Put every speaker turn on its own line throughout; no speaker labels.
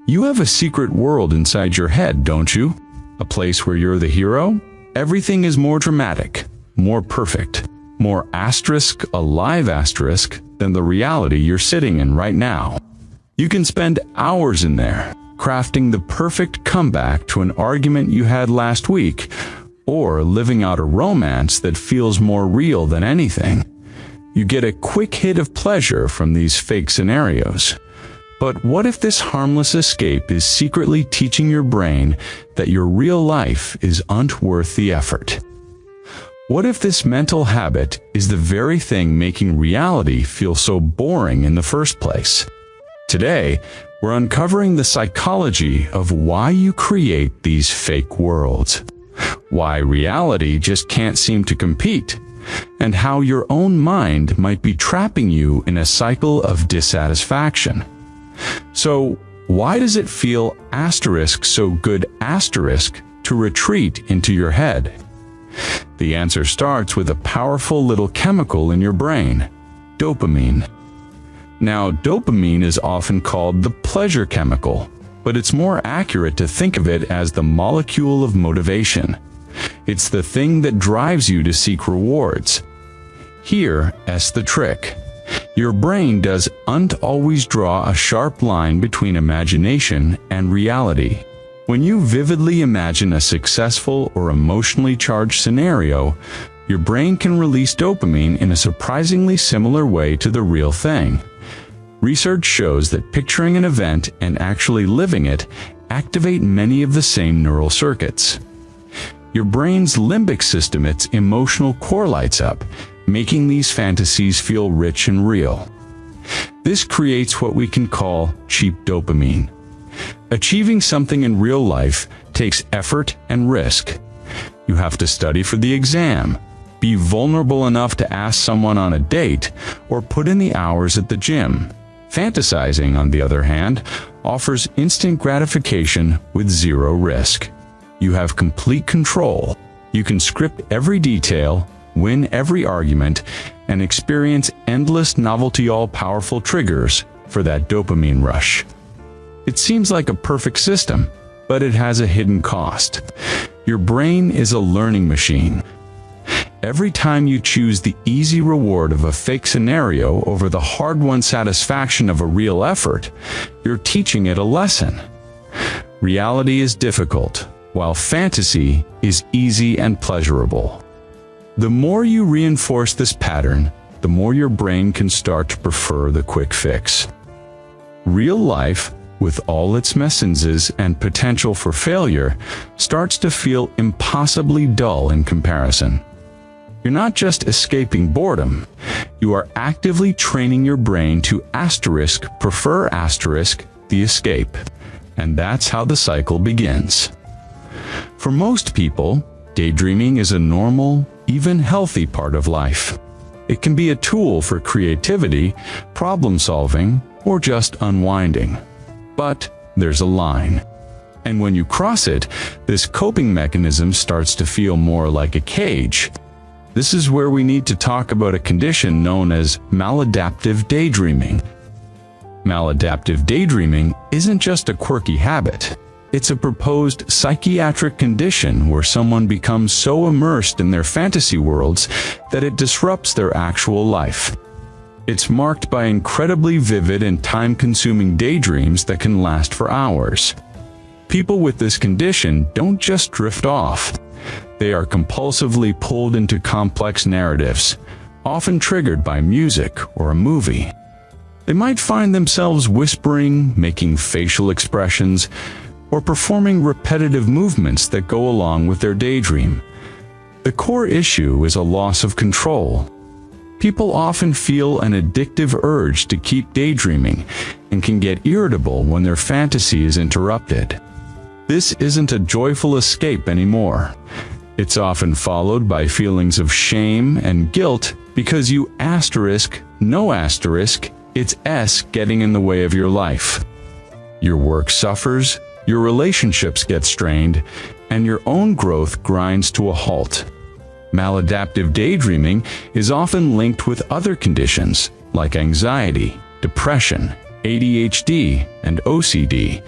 You have a secret world inside your head, don't you? A place where you're the hero? Everything is more dramatic, more perfect, more alive than the reality you're sitting in right now. You can spend hours in there, crafting the perfect comeback to an argument you had last week, or living out a romance that feels more real than anything. You get a quick hit of pleasure from these fake scenarios. But what if this harmless escape is secretly teaching your brain that your real life isn't worth the effort? What if this mental habit is the very thing making reality feel so boring in the first place? Today, we're uncovering the psychology of why you create these fake worlds, why reality just can't seem to compete, and how your own mind might be trapping you in a cycle of dissatisfaction. So, why does it feel so good to retreat into your head? The answer starts with a powerful little chemical in your brain, dopamine. Now, dopamine is often called the pleasure chemical, but it's more accurate to think of it as the molecule of motivation. It's the thing that drives you to seek rewards. Here's the trick. Your brain doesn't always draw a sharp line between imagination and reality. When you vividly imagine a successful or emotionally charged scenario, your brain can release dopamine in a surprisingly similar way to the real thing. Research shows that picturing an event and actually living it activate many of the same neural circuits. Your brain's limbic system, its emotional core, lights up, making these fantasies feel rich and real. This creates what we can call cheap dopamine. Achieving something in real life takes effort and risk. You have to study for the exam, be vulnerable enough to ask someone on a date, or put in the hours at the gym. Fantasizing, on the other hand, offers instant gratification with zero risk. You have complete control. You can script every detail, win every argument, and experience endless novelty, all-powerful triggers for that dopamine rush. It seems like a perfect system, but it has a hidden cost. Your brain is a learning machine. Every time you choose the easy reward of a fake scenario over the hard-won satisfaction of a real effort, you're teaching it a lesson. Reality is difficult, while fantasy is easy and pleasurable. The more you reinforce this pattern, the more your brain can start to prefer the quick fix. Real life, with all its messiness and potential for failure, starts to feel impossibly dull in comparison. You're not just escaping boredom, you are actively training your brain to prefer the escape. And that's how the cycle begins. For most people, daydreaming is a normal, even healthy part of life. It can be a tool for creativity, problem solving, or just unwinding. But there's a line. And when you cross it, this coping mechanism starts to feel more like a cage. This is where we need to talk about a condition known as maladaptive daydreaming. Maladaptive daydreaming isn't just a quirky habit. It's a proposed psychiatric condition where someone becomes so immersed in their fantasy worlds that it disrupts their actual life. It's marked by incredibly vivid and time-consuming daydreams that can last for hours. People with this condition don't just drift off. They are compulsively pulled into complex narratives, often triggered by music or a movie. They might find themselves whispering, making facial expressions, or performing repetitive movements that go along with their daydream. The core issue is a loss of control. People often feel an addictive urge to keep daydreaming and can get irritable when their fantasy is interrupted. This isn't a joyful escape anymore. It's often followed by feelings of shame and guilt because it's getting in the way of your life. Your work suffers, your relationships get strained, and your own growth grinds to a halt. Maladaptive daydreaming is often linked with other conditions like anxiety, depression, ADHD, and OCD,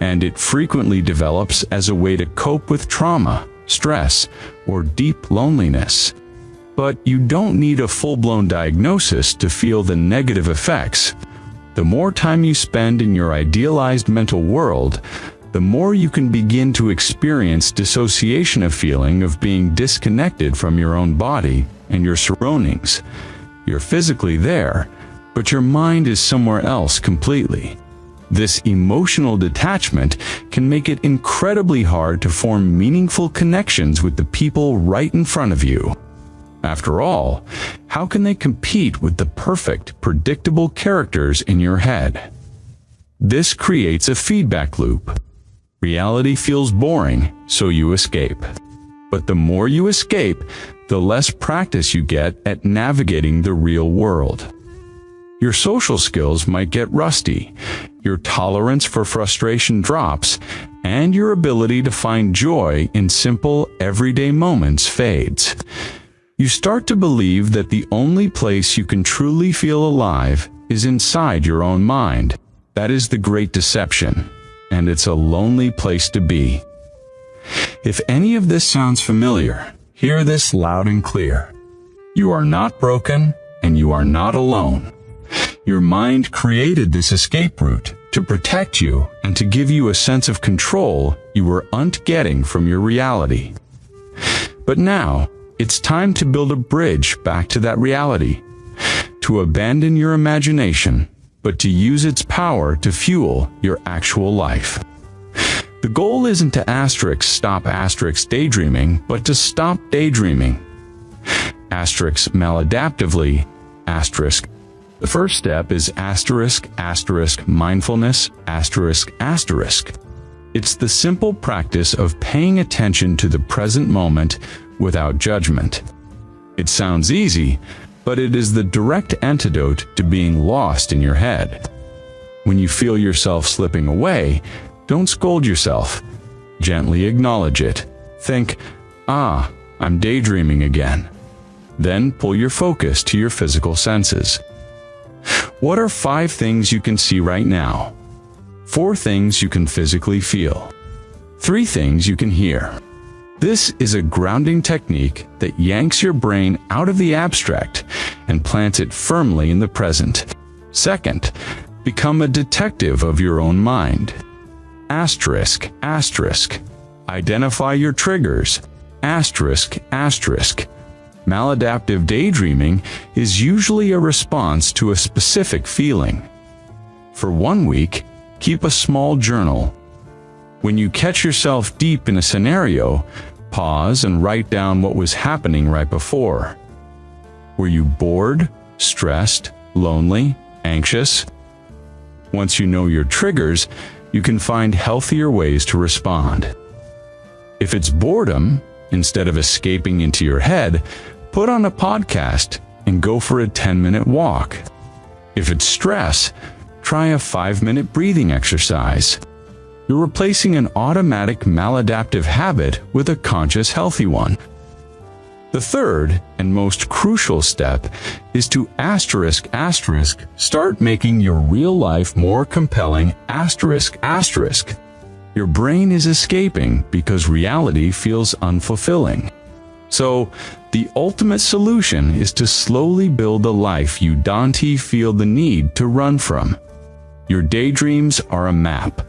and it frequently develops as a way to cope with trauma, stress, or deep loneliness. But you don't need a full-blown diagnosis to feel the negative effects. The more time you spend in your idealized mental world, the more you can begin to experience dissociation, of feeling of being disconnected from your own body and your surroundings. You're physically there, but your mind is somewhere else completely. This emotional detachment can make it incredibly hard to form meaningful connections with the people right in front of you. After all, how can they compete with the perfect, predictable characters in your head? This creates a feedback loop. Reality feels boring, so you escape. But the more you escape, the less practice you get at navigating the real world. Your social skills might get rusty, your tolerance for frustration drops, and your ability to find joy in simple, everyday moments fades. You start to believe that the only place you can truly feel alive is inside your own mind. That is the great deception, and it's a lonely place to be. If any of this sounds familiar, hear this loud and clear. You are not broken, and you are not alone. Your mind created this escape route to protect you and to give you a sense of control you weren't getting from your reality. But now, it's time to build a bridge back to that reality, to abandon your imagination, but to use its power to fuel your actual life. The goal isn't to stop daydreaming, but to stop daydreaming. Maladaptively, The first step is mindfulness, It's the simple practice of paying attention to the present moment without judgment. It sounds easy, but it is the direct antidote to being lost in your head. When you feel yourself slipping away, don't scold yourself. Gently acknowledge it. Think, I'm daydreaming again. Then pull your focus to your physical senses. What are 5 things you can see right now? 4 things you can physically feel. 3 things you can hear. This is a grounding technique that yanks your brain out of the abstract and plants it firmly in the present. Second, become a detective of your own mind. Identify your triggers. Maladaptive daydreaming is usually a response to a specific feeling. For 1 week, keep a small journal. When you catch yourself deep in a scenario, pause and write down what was happening right before. Were you bored, stressed, lonely, anxious? Once you know your triggers, you can find healthier ways to respond. If it's boredom, instead of escaping into your head, put on a podcast and go for a 10-minute walk. If it's stress, try a 5-minute breathing exercise. You're replacing an automatic maladaptive habit with a conscious, healthy one. The third and most crucial step is to start making your real life more compelling. Your brain is escaping because reality feels unfulfilling. So, the ultimate solution is to slowly build a life you don't feel the need to run from. Your daydreams are a map.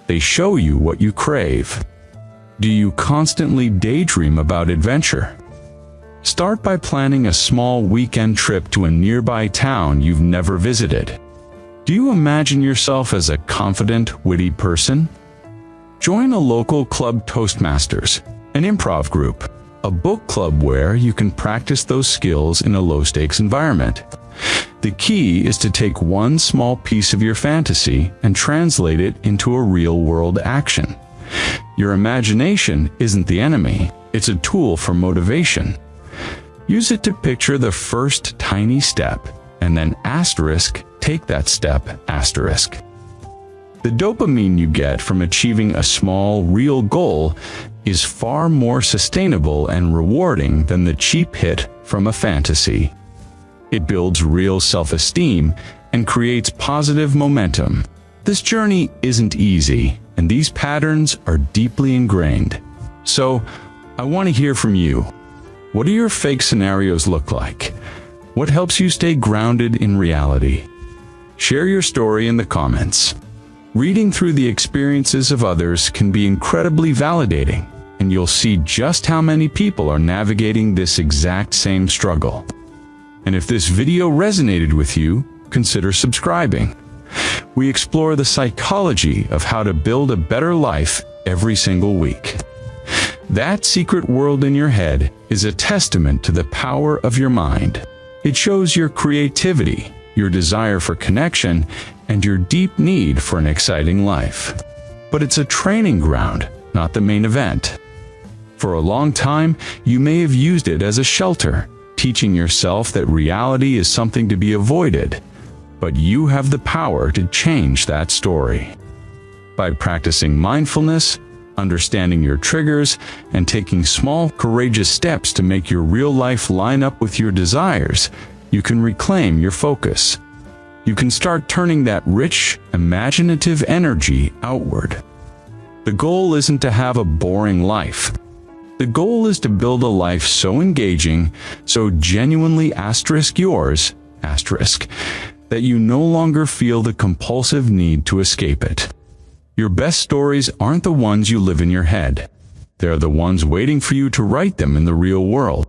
They show you what you crave. Do you constantly daydream about adventure? Start by planning a small weekend trip to a nearby town you've never visited. Do you imagine yourself as a confident, witty person? Join a local club Toastmasters, an improv group, a book club where you can practice those skills in a low-stakes environment. The key is to take one small piece of your fantasy and translate it into a real-world action. Your imagination isn't the enemy, it's a tool for motivation. Use it to picture the first tiny step, and then take that step. The dopamine you get from achieving a small, real goal is far more sustainable and rewarding than the cheap hit from a fantasy. It builds real self-esteem and creates positive momentum. This journey isn't easy, and these patterns are deeply ingrained. So, I want to hear from you. What do your fake scenarios look like? What helps you stay grounded in reality? Share your story in the comments. Reading through the experiences of others can be incredibly validating, and you'll see just how many people are navigating this exact same struggle. And if this video resonated with you, consider subscribing. We explore the psychology of how to build a better life every single week. That secret world in your head is a testament to the power of your mind. It shows your creativity, your desire for connection, and your deep need for an exciting life. But it's a training ground, not the main event. For a long time, you may have used it as a shelter, teaching yourself that reality is something to be avoided. But you have the power to change that story. By practicing mindfulness, understanding your triggers, and taking small, courageous steps to make your real life line up with your desires, you can reclaim your focus. You can start turning that rich, imaginative energy outward. The goal isn't to have a boring life. The goal is to build a life so engaging, so genuinely yours, that you no longer feel the compulsive need to escape it. Your best stories aren't the ones you live in your head. They're the ones waiting for you to write them in the real world.